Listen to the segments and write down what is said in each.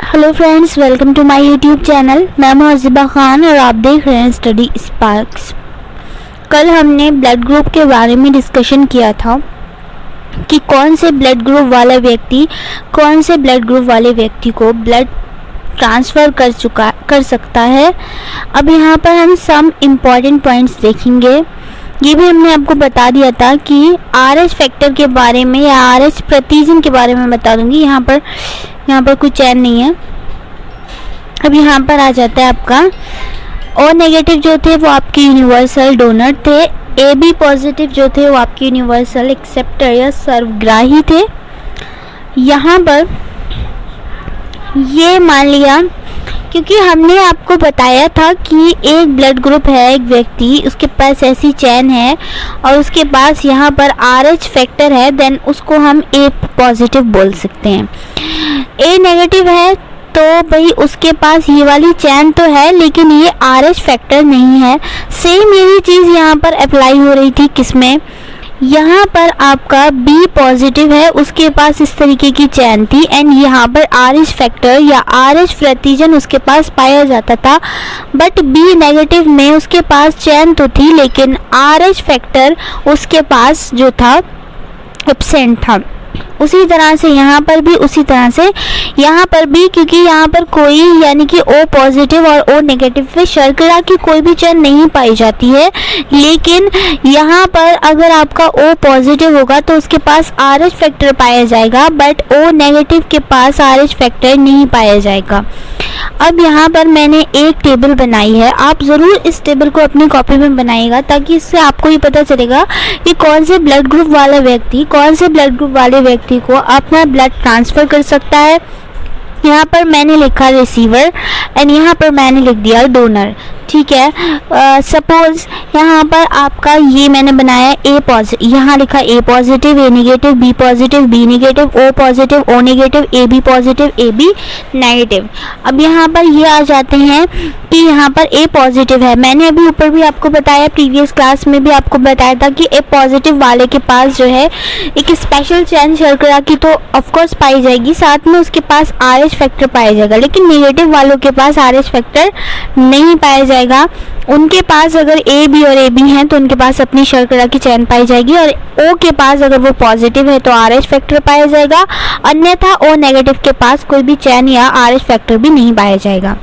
Hello friends, welcome to my YouTube channel. मैं मोहजिबा खान और आप देख रहे हैं स्टडी स्पार्क्स। कल हमने ब्लड ग्रुप के बारे में डिस्कशन किया था कि कौन से ब्लड ग्रुप वाले व्यक्ति को ब्लड ट्रांसफ़र कर सकता है। अब यहाँ पर हम सम इम्पॉर्टेंट पॉइंट्स देखेंगे। ये भी हमने आपको बता दिया था कि RH फैक्टर के बारे में या RH प्रतिजन के बारे में बता दूंगी। यहाँ पर कोई चैन नहीं है। अब यहाँ पर आ जाता है आपका O नेगेटिव जो थे वो आपके यूनिवर्सल डोनर थे। AB पॉजिटिव जो थे वो आपके यूनिवर्सल एक्सेप्टर या सर्वग्राही थे। यहाँ पर ये मान लिया, क्योंकि हमने आपको बताया था कि एक ब्लड ग्रुप है, एक व्यक्ति, उसके पास ऐसी चैन है और उसके पास यहाँ पर RH फैक्टर है, देन उसको हम A पॉजिटिव बोल सकते हैं। A नेगेटिव है तो भाई उसके पास ये वाली चैन तो है लेकिन ये RH फैक्टर नहीं है। सेम यही चीज़ यहाँ पर अप्लाई हो रही थी किसमें, यहाँ पर आपका B पॉजिटिव है, उसके पास इस तरीके की चैन थी एंड यहाँ पर RH फैक्टर या RH प्रतिजन उसके पास पाया जाता था। बट B नेगेटिव में उसके पास चैन तो थी लेकिन RH फैक्टर उसके पास जो था एब्सेंट था। उसी तरह से यहाँ पर भी क्योंकि यहाँ पर कोई यानी कि O पॉजिटिव और O नेगेटिव पे शर्करा की कोई भी चैन नहीं पाई जाती है, लेकिन यहाँ पर अगर आपका O पॉजिटिव होगा तो उसके पास RH फैक्टर पाया जाएगा, बट O नेगेटिव के पास RH फैक्टर नहीं पाया जाएगा। अब यहाँ पर मैंने एक टेबल बनाई है, आप ज़रूर इस टेबल को अपनी कॉपी में बनाइएगा ताकि इससे आपको ये पता चलेगा कि कौन से ब्लड ग्रुप वाले व्यक्ति को अपना ब्लड ट्रांसफ़र कर सकता है। यहाँ पर मैंने लिखा रिसीवर एंड यहाँ पर मैंने लिख दिया डोनर। ठीक है, सपोज यहाँ पर आपका ये मैंने बनाया A पॉजिटिव, यहाँ लिखा A positive, A negative, B positive, B negative, O positive, O negative, AB positive, AB negative. अब यहाँ पर ये आ जाते हैं कि यहाँ पर A पॉजिटिव है। मैंने अभी ऊपर भी आपको बताया, प्रीवियस क्लास में भी आपको बताया था कि A पॉजिटिव वाले के पास जो है एक स्पेशल चैन शर्करा की तो ऑफकोर्स पाई जाएगी, साथ में उसके पास RH फैक्टर पाया जाएगा, लेकिन नेगेटिव वालों के पास RH फैक्टर नहीं पाया जाएगा। उनके पास अगर A B और AB हैं तो उनके पास अपनी शर्करा की चैन पाई जाएगी और O के पास अगर वो पॉजिटिव है तो RH फैक्टर पाया जाएगा, अन्यथा O नेगेटिव के पास कोई भी चैन या RH फैक्टर भी नहीं पाया जाएगा।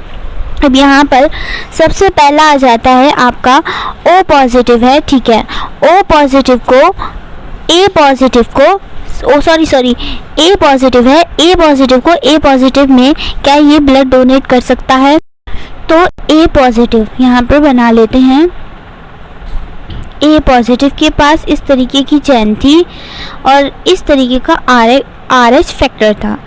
अब यहाँ पर सबसे पहला आ जाता है आपका O पॉजिटिव है। ठीक है, A पॉजिटिव को A पॉजिटिव में क्या ये ब्लड डोनेट कर सकता है? तो A पॉजिटिव यहाँ पर बना लेते हैं। A पॉजिटिव के पास इस तरीके की चैन थी और इस तरीके का RH फैक्टर था।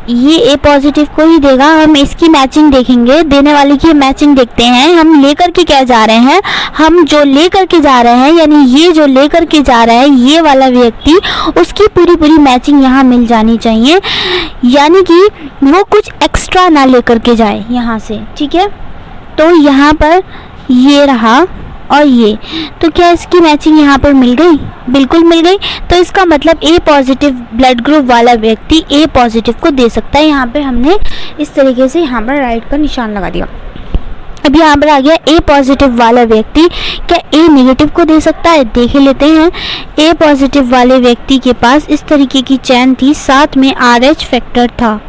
ये A पॉजिटिव को ही देगा। हम इसकी मैचिंग देखेंगे, देने वाले की मैचिंग देखते हैं। हम लेकर के क्या जा रहे हैं, हम जो लेकर के जा रहे हैं यानी ये जो लेकर के जा रहा है ये वाला व्यक्ति, उसकी पूरी मैचिंग यहाँ मिल जानी चाहिए, यानी कि वो कुछ एक्स्ट्रा ना लेकर के जाए यहाँ से। ठीक है, तो यहाँ पर ये रहा और ये, तो क्या इसकी मैचिंग यहाँ पर मिल गई? बिल्कुल मिल गई। तो इसका मतलब A पॉजिटिव ब्लड ग्रुप वाला व्यक्ति A पॉजिटिव को दे सकता है। यहाँ पे हमने इस तरीके से यहाँ पर राइट का निशान लगा दिया। अब यहाँ पर आ गया A पॉजिटिव वाला व्यक्ति क्या A नेगेटिव को दे सकता है? देख लेते हैं। A पॉजिटिव वाले व्यक्ति के पास इस तरीके की चैन थी, साथ में RH फैक्टर था।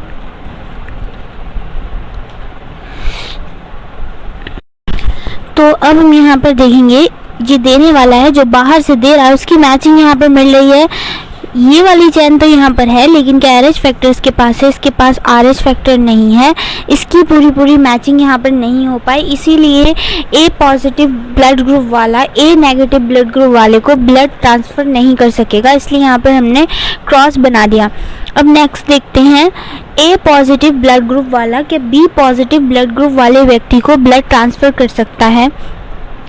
तो अब हम यहाँ पर देखेंगे, ये देने वाला है जो बाहर से दे रहा है उसकी मैचिंग यहाँ पर मिल रही है। ये वाली चैन तो यहाँ पर है लेकिन क्या RH फैक्टर इसके पास है? इसके पास RH फैक्टर नहीं है, इसकी पूरी मैचिंग यहाँ पर नहीं हो पाई, इसीलिए A पॉजिटिव ब्लड ग्रुप वाला A नेगेटिव ब्लड ग्रुप वाले को ब्लड ट्रांसफ़र नहीं कर सकेगा, इसलिए यहाँ पर हमने क्रॉस बना दिया। अब नेक्स्ट देखते हैं, A पॉजिटिव ब्लड ग्रुप वाला क्या B पॉजिटिव ब्लड ग्रुप वाले व्यक्ति को ब्लड ट्रांसफ़र कर सकता है?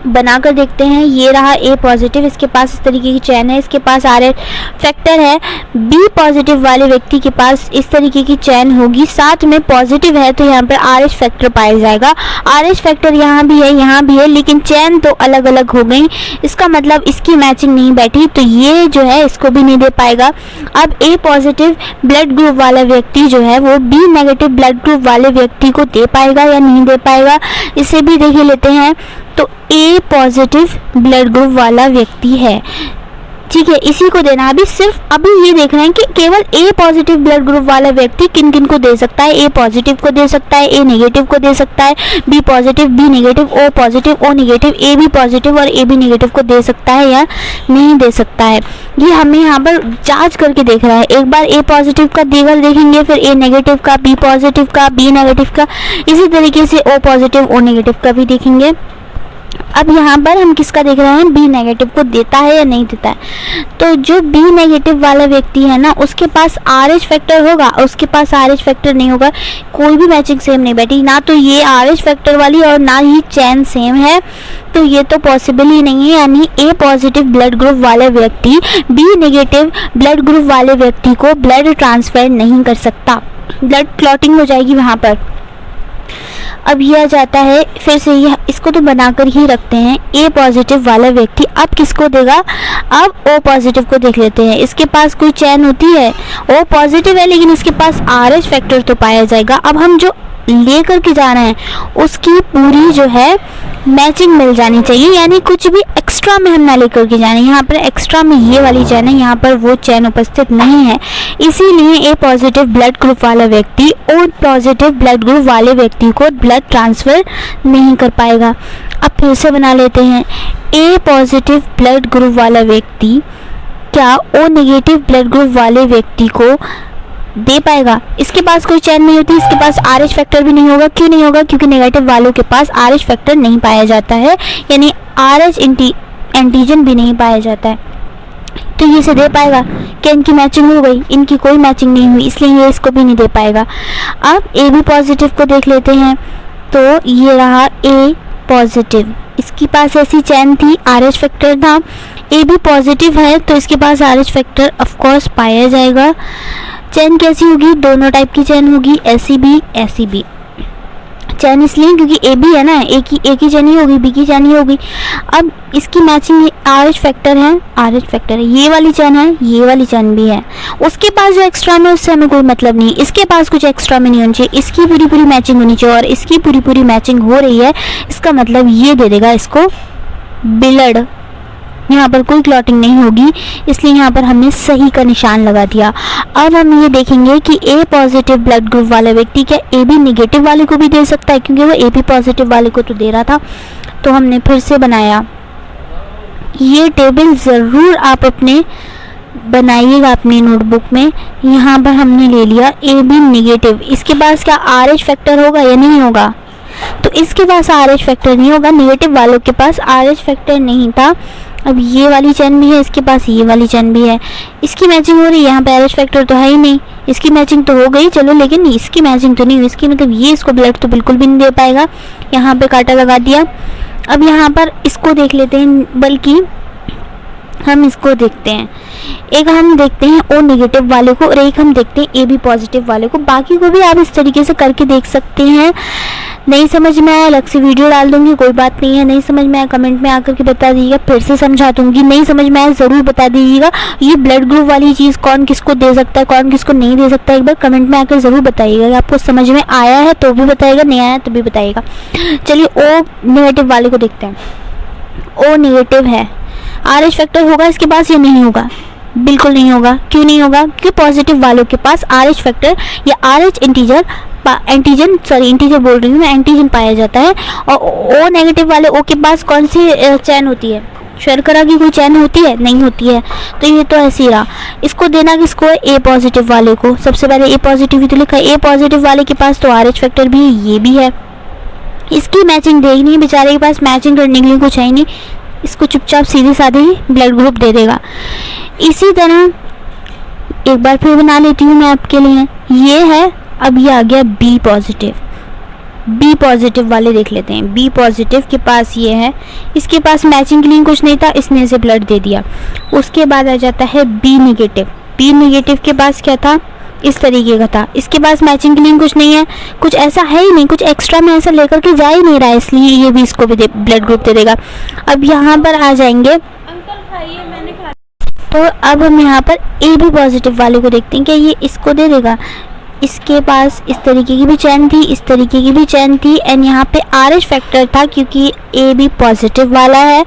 बनाकर देखते हैं। ये रहा ए पॉजिटिव, इसके पास इस तरीके की चैन है, इसके पास RH फैक्टर है। बी पॉजिटिव वाले व्यक्ति के पास इस तरीके की चैन होगी, साथ में पॉजिटिव है तो यहाँ पर RH फैक्टर पाया जाएगा। RH फैक्टर यहाँ भी है, यहाँ भी है, लेकिन चैन तो अलग अलग हो गई, इसका मतलब इसकी मैचिंग नहीं बैठी, तो ये जो है इसको भी नहीं दे पाएगा। अब ए पॉजिटिव ब्लड ग्रुप वाला व्यक्ति जो है वो बी नेगेटिव ब्लड ग्रुप वाले व्यक्ति को दे पाएगा या नहीं दे पाएगा, इसे भी देख लेते हैं। तो ए पॉजिटिव ब्लड ग्रुप वाला व्यक्ति है, ठीक है, इसी को देना। अभी सिर्फ अभी ये देख रहे हैं कि केवल ए पॉजिटिव ब्लड ग्रुप वाला व्यक्ति किन किन को दे सकता है। ए पॉजिटिव को दे सकता है, ए नेगेटिव को दे सकता है, B positive, B negative, O positive, O negative, A B positive और ए बी नेगेटिव को दे सकता है या नहीं दे सकता है। ये हमें यहाँ पर जांच करके देख रहा है। एक बार ए पॉजिटिव का देकर देखेंगे, फिर ए नेगेटिव का, बी पॉजिटिव का, बी नेगेटिव का, इसी तरीके से ओ पॉजिटिव, ओ नेगेटिव का भी देखेंगे। अब यहाँ पर हम किसका देख रहे हैं, बी नेगेटिव को देता है या नहीं देता है। तो जो बी नेगेटिव वाला व्यक्ति है ना, उसके पास RH फैक्टर होगा, उसके पास RH फैक्टर नहीं होगा, कोई भी मैचिंग सेम नहीं बैठी, ना तो ये RH फैक्टर वाली और ना ही चैन सेम है, तो ये तो पॉसिबल ही नहीं है। यानी ए पॉजिटिव ब्लड ग्रुप वाले व्यक्ति बी नेगेटिव ब्लड ग्रुप वाले व्यक्ति को ब्लड ट्रांसफर नहीं कर सकता, ब्लड क्लॉटिंग हो जाएगी वहाँ पर। अब यह आ जाता है, फिर से यह इसको तो बनाकर ही रखते हैं। ए पॉजिटिव वाला व्यक्ति अब किसको देगा, अब ओ पॉजिटिव को देख लेते हैं। इसके पास कोई चैन होती है, ओ पॉजिटिव है लेकिन इसके पास RH फैक्टर तो पाया जाएगा। अब हम जो लेकर के जा रहे हैं उसकी पूरी जो है मैचिंग मिल जानी चाहिए, यानी कुछ भी एक्स्ट्रा में हम ना लेकर के जाने। यहाँ पर एक्स्ट्रा में ये वाली चैन है, यहाँ पर वो चैन उपस्थित नहीं है, इसीलिए ए पॉजिटिव ब्लड ग्रुप वाला व्यक्ति ओ पॉजिटिव ब्लड ग्रुप वाले व्यक्ति को ब्लड ट्रांसफर नहीं कर पाएगा। अब फिर से बना लेते हैं। ए पॉजिटिव ब्लड ग्रुप वाला व्यक्ति क्या ओ नेगेटिव ब्लड ग्रुप वाले व्यक्ति को दे पाएगा। इसके पास कोई चैन नहीं होती, इसके पास RH फैक्टर भी नहीं होगा। क्यों नहीं होगा, क्योंकि नेगेटिव वालों के पास RH फैक्टर नहीं पाया जाता है, यानी RH एंटीजन भी नहीं पाया जाता है, तो ये से दे पाएगा। क्या इनकी मैचिंग हो गई, इनकी कोई मैचिंग नहीं हुई, इसलिए ये इसको भी नहीं दे पाएगा। अब ए बी पॉजिटिव को देख लेते हैं, तो ये रहा ए पॉजिटिव, इसके पास ऐसी चैन थी, RH फैक्टर था। ए बी पॉजिटिव है तो इसके पास RH फैक्टर ऑफकोर्स पाया जाएगा। चैन कैसी होगी, दोनों टाइप की चैन होगी, ऐसी भी चैन इसलिए क्योंकि ए बी है ना, एक ही चैन ही होगी, बी की चैन ही होगी। अब इसकी मैचिंग RH फैक्टर है, ये वाली चैन है, ये वाली चैन भी है। उसके पास जो एक्स्ट्रा में उससे हमें कोई मतलब नहीं, इसके पास कुछ एक्स्ट्रा में नहीं होनी चाहिए, इसकी पूरी मैचिंग होनी चाहिए और इसकी पूरी मैचिंग हो रही है, इसका मतलब ये दे देगा इसको ब्लड। यहाँ पर कोई क्लॉटिंग नहीं होगी, इसलिए यहाँ पर हमने सही का निशान लगा दिया। अब हम ये देखेंगे कि ए पॉजिटिव ब्लड ग्रुप वाला व्यक्ति क्या ए बी नेगेटिव वाले को भी दे सकता है, क्योंकि वो ए बी पॉजिटिव वाले को तो दे रहा था। तो हमने फिर से बनाया, ये टेबल ज़रूर आप अपने बनाइएगा अपनी नोटबुक में। यहाँ पर हमने ले लिया ए बी नेगेटिव, इसके पास क्या RH फैक्टर होगा या नहीं होगा, तो इसके पास RH फैक्टर नहीं होगा, नेगेटिव वालों के पास RH फैक्टर नहीं था। अब ये वाली चैन भी है, इसके पास ये वाली चैन भी है, इसकी मैचिंग हो रही है, यहाँ पे RH फैक्टर तो है ही नहीं, इसकी मैचिंग तो हो गई चलो, लेकिन इसकी मैचिंग तो नहीं हुई, इसकी मतलब ये इसको ब्लड तो बिल्कुल भी नहीं दे पाएगा। यहाँ पे कांटा लगा दिया। अब यहाँ पर इसको देख लेते हैं, बल्कि हम इसको देखते हैं, एक हम देखते हैं ओ नेगेटिव वाले को और एक हम देखते हैं ए बी पॉजिटिव वाले को। बाकी को भी आप इस तरीके से करके देख सकते हैं। नहीं समझ में आया अलग से वीडियो डाल दूंगी, कोई बात नहीं है। नहीं समझ में आया कमेंट में आकर के बता दीजिएगा, फिर से समझा दूंगी। नहीं समझ में आया ज़रूर बता दीजिएगा। ये ब्लड ग्रुप वाली चीज़ कौन किसको दे सकता है, कौन किसको नहीं दे सकता, एक बार कमेंट में आकर ज़रूर बताइएगा। आपको समझ में आया है तो भी बताइएगा, नहीं आया तो भी बताइएगा। चलिए ओ नेगेटिव वाले को देखते हैं। ओ नेगेटिव है, RH फैक्टर होगा इसके पास या नहीं होगा, बिल्कुल नहीं होगा। क्यों नहीं होगा, क्योंकि पॉजिटिव वालों के पास RH फैक्टर या RH एंटीजन बोल रही हूँ मैं, एंटीजन पाया जाता है। और ओ नेगेटिव वाले ओ के पास कौन सी चैन होती है, शर्करा की कोई चैन होती है, नहीं होती है, तो ये तो ऐसे ही रहा। इसको देना किसको है, ए पॉजिटिव वाले को। सबसे पहले ए पॉजिटिव ही तो लिखा है, ए पॉजिटिव वाले के पास तो RH फैक्टर भी है, ये भी है। इसकी मैचिंग देखनी है, बेचारे के पास मैचिंग करने के लिए कुछ है ही नहीं, इसको चुपचाप सीधी साधी ब्लड ग्रुप दे देगा। इसी तरह एक बार फिर बना लेती हूँ मैं आपके लिए, ये है। अब ये आ गया बी पॉजिटिव, बी पॉजिटिव वाले देख लेते हैं। बी पॉजिटिव के पास ये है, इसके पास मैचिंग के लिए कुछ नहीं था, इसने इसे ब्लड दे दिया। उसके बाद आ जाता है बी नेगेटिव। बी नेगेटिव के पास क्या था, इस तरीके का था, इसके पास मैचिंग के लिए कुछ नहीं है, कुछ ऐसा है ही नहीं, कुछ एक्स्ट्रा में ऐसा लेकर के जा ही नहीं रहा है, इसलिए ये भी इसको भी ब्लड ग्रुप दे देगा। अब यहाँ पर आ जाएंगे, तो अब हम यहाँ पर ए बी पॉजिटिव वाले को देखते हैं, क्या ये इसको दे देगा। इसके पास इस तरीके की भी चैन थी, इस तरीके की भी चैन थी, एंड यहाँ पे RH फैक्टर था क्योंकि ए बी पॉजिटिव वाला है,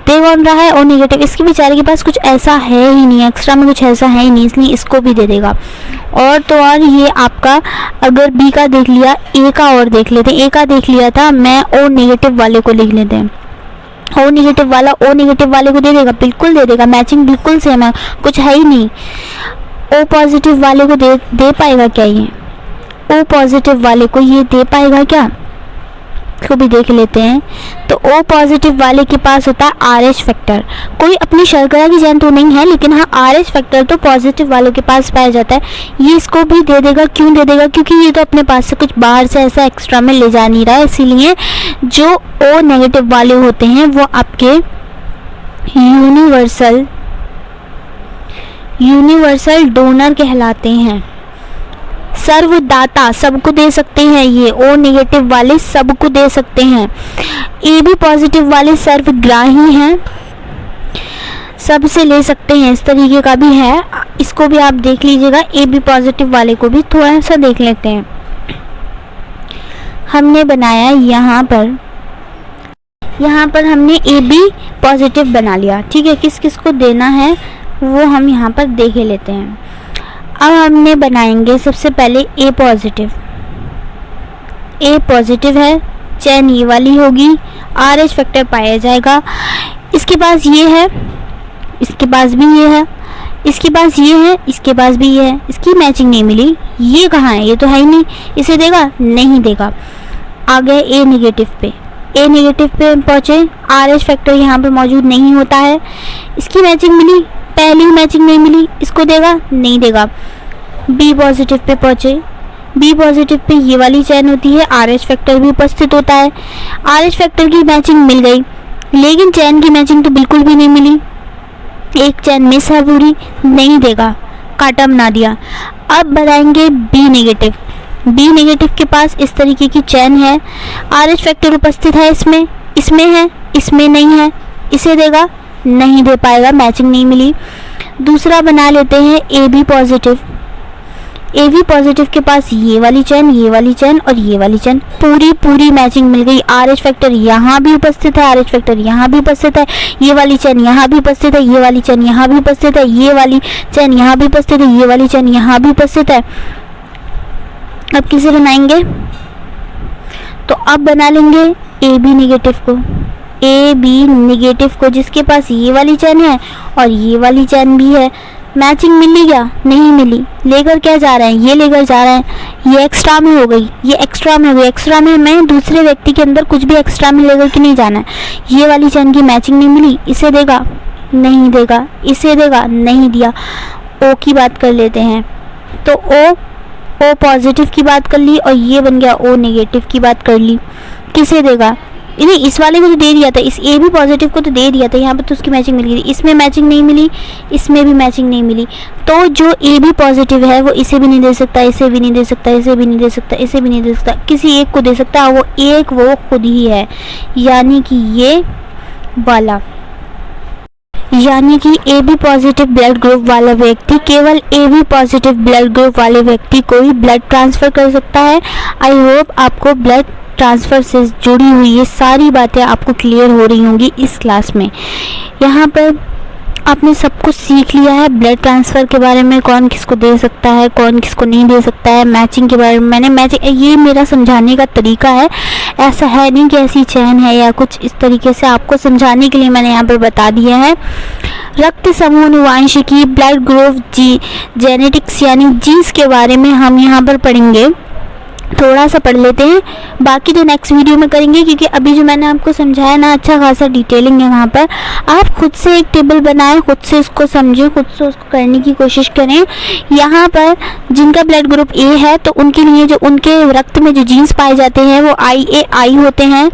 दे कौन रहा है ओ नेगेटिव। इसके बेचारे के पास कुछ ऐसा है ही नहीं, एक्स्ट्रा में कुछ ऐसा है ही नहीं, इसलिए इसको भी दे देगा। और तो और ये आपका अगर बी का देख लिया, ए का और देख लेते हैं। ए का देख लिया था, मैं ओ नेगेटिव वाले को लिख लेते हैं। ओ नेगेटिव वाला ओ नेगेटिव वाले को दे देगा, बिल्कुल दे देगा, मैचिंग बिल्कुल सेम है, कुछ है ही नहीं। ओ पॉजिटिव वाले को दे पाएगा क्या ये, ओ पॉजिटिव वाले को ये दे पाएगा क्या, इसको भी देख लेते हैं। तो ओ पॉजिटिव वाले के पास होता है RH फैक्टर। कोई अपनी शर्करा की चैन तो नहीं है, लेकिन हाँ RH फैक्टर तो पॉजिटिव वालों के पास पाया जाता है। ये इसको भी दे देगा, क्यों दे देगा, क्योंकि ये तो अपने पास से कुछ बाहर से ऐसा एक्स्ट्रा में ले जा नहीं रहा है, इसीलिए जो ओ नेगेटिव वाले होते हैं वो आपके यूनिवर्सल डोनर कहलाते हैं, सर्वदाता, सबको दे सकते हैं। ये ओ नेगेटिव वाले सबको दे सकते हैं। ए बी पॉजिटिव वाले सर्वग्राही हैं, सबसे ले सकते हैं, इस तरीके का भी है, इसको भी आप देख लीजिएगा। ए बी पॉजिटिव वाले को भी थोड़ा सा देख लेते हैं। हमने बनाया यहाँ पर हमने ए बी पॉजिटिव बना लिया, ठीक है। किस किस को देना है वो हम यहाँ पर देख लेते हैं। अब हमने बनाएंगे सबसे पहले ए पॉजिटिव। ए पॉजिटिव है, चैन ये वाली होगी, RH फैक्टर पाया जाएगा। इसके पास ये है, इसके पास भी ये है, इसके पास ये है, इसके पास भी ये है, इसकी मैचिंग नहीं मिली। ये कहाँ है, ये तो है ही नहीं, इसे देगा नहीं देगा। आ गए ए नेगेटिव पे। ए नेगेटिव पे पहुँचे, RH फैक्टर यहाँ पर मौजूद नहीं होता है, इसकी मैचिंग मिली, पहली मैचिंग नहीं मिली, इसको देगा नहीं देगा। बी पॉजिटिव पे पहुँचे, बी पॉजिटिव पे ये वाली चैन होती है, RH फैक्टर भी उपस्थित होता है, RH फैक्टर की मैचिंग मिल गई, लेकिन चैन की मैचिंग तो बिल्कुल भी नहीं मिली, एक चैन मिस है पूरी, नहीं देगा, काटा बना दिया। अब बनाएंगे बी नेगेटिव। बी नेगेटिव के पास इस तरीके की चैन है, RH फैक्टर उपस्थित है, इसमें है, इसमें नहीं है, इसे देगा नहीं दे पाएगा, मैचिंग नहीं मिली। दूसरा बना लेते हैं A B positive. A B positive के पास ये वाली चैन, ये वाली चैन और ये वाली चैन, पूरी मैचिंग मिल गई। RH फैक्टर यहाँ भी उपस्थित है, RH फैक्टर यहाँ भी उपस्थित है, ये वाली चैन यहाँ भी उपस्थित है, ये वाली चैन यहाँ भी उपस्थित है, ये वाली चैन यहाँ भी उपस्थित है, ये वाली चैन यहाँ भी उपस्थित है। अब किसे बनाएंगे, तो अब बना लेंगे ए बी नेगेटिव को। ए बी नेगेटिव को जिसके पास ये वाली चैन है और ये वाली चैन भी है, मैचिंग मिली क्या, नहीं मिली, लेकर क्या जा रहे हैं, ये लेकर जा रहे हैं, ये एक्स्ट्रा में हो गई, ये एक्स्ट्रा में हो गई। एक्स्ट्रा में हमें दूसरे व्यक्ति के अंदर कुछ भी एक्स्ट्रा में लेकर के नहीं जाना है। ये वाली चैन की मैचिंग नहीं मिली, इसे देगा नहीं देगा, इसे देगा नहीं दिया। ओ की बात कर लेते हैं, तो ओ पॉजिटिव की बात कर ली और ये बन गया ओ नेगेटिव की बात कर ली। किसे देगा, नहीं इस वाले को तो दे दिया था, इस ए बी पॉजिटिव को तो दे दिया था, यहाँ पर तो उसकी मैचिंग मिल गई, इसमें मैचिंग नहीं मिली, इसमें भी मैचिंग नहीं मिली। तो जो ए बी पॉजिटिव है वो इसे भी नहीं दे सकता, इसे भी नहीं दे सकता, इसे भी नहीं दे सकता, इसे भी नहीं दे सकता, किसी एक को दे सकता है, वो एक वो खुद ही है, यानी कि ये वाला। यानी कि A B positive blood group वाला व्यक्ति केवल A B positive blood group वाले व्यक्ति को ही ब्लड ट्रांसफ़र कर सकता है। आई होप आपको ब्लड ट्रांसफ़र से जुड़ी हुई ये सारी बातें आपको क्लियर हो रही होंगी इस क्लास में। यहाँ पर आपने सब कुछ सीख लिया है ब्लड ट्रांसफ़र के बारे में, कौन किसको दे सकता है, कौन किसको नहीं दे सकता है, मैचिंग के बारे में। मैंने मैचिंग, ये मेरा समझाने का तरीका है, ऐसा है नहीं कि ऐसी चैन है या कुछ, इस तरीके से आपको समझाने के लिए मैंने यहाँ पर बता दिया है। रक्त समूह अनुवांशिकी, ब्लड ग्रुप, जेनेटिक्स यानी जीन्स के बारे में हम यहाँ पर पढ़ेंगे। थोड़ा सा पढ़ लेते हैं, बाकी तो नेक्स्ट वीडियो में करेंगे, क्योंकि अभी जो मैंने आपको समझाया ना अच्छा खासा डिटेलिंग है वहाँ पर। आप खुद से एक टेबल बनाएं, खुद से इसको समझें, खुद से उसको करने की कोशिश करें। यहाँ पर जिनका ब्लड ग्रुप ए है तो उनके लिए जो उनके रक्त में जो जीन्स पाए जाते हैं वो आई होते हैं,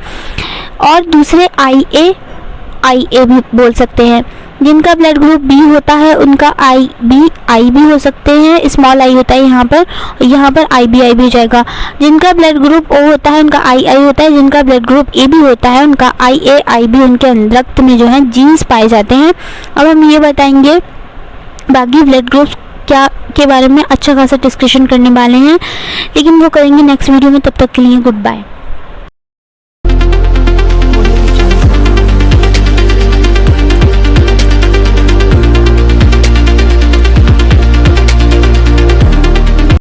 और दूसरे आई ए भी बोल सकते हैं। जिनका ब्लड ग्रुप बी होता है उनका आई बी हो सकते हैं, स्मॉल आई होता है यहाँ पर आई भी हो जाएगा। जिनका ब्लड ग्रुप ओ होता है उनका आई होता है। जिनका ब्लड ग्रुप ए भी होता है उनका आई बी उनके रक्त में जो है जीन्स पाए जाते हैं। अब हम ये बताएंगे बाकी ब्लड ग्रुप्स क्या के बारे में अच्छा खासा डिस्कशन करने वाले हैं, लेकिन वो करेंगे नेक्स्ट वीडियो में। तब तक के लिए गुड बाय।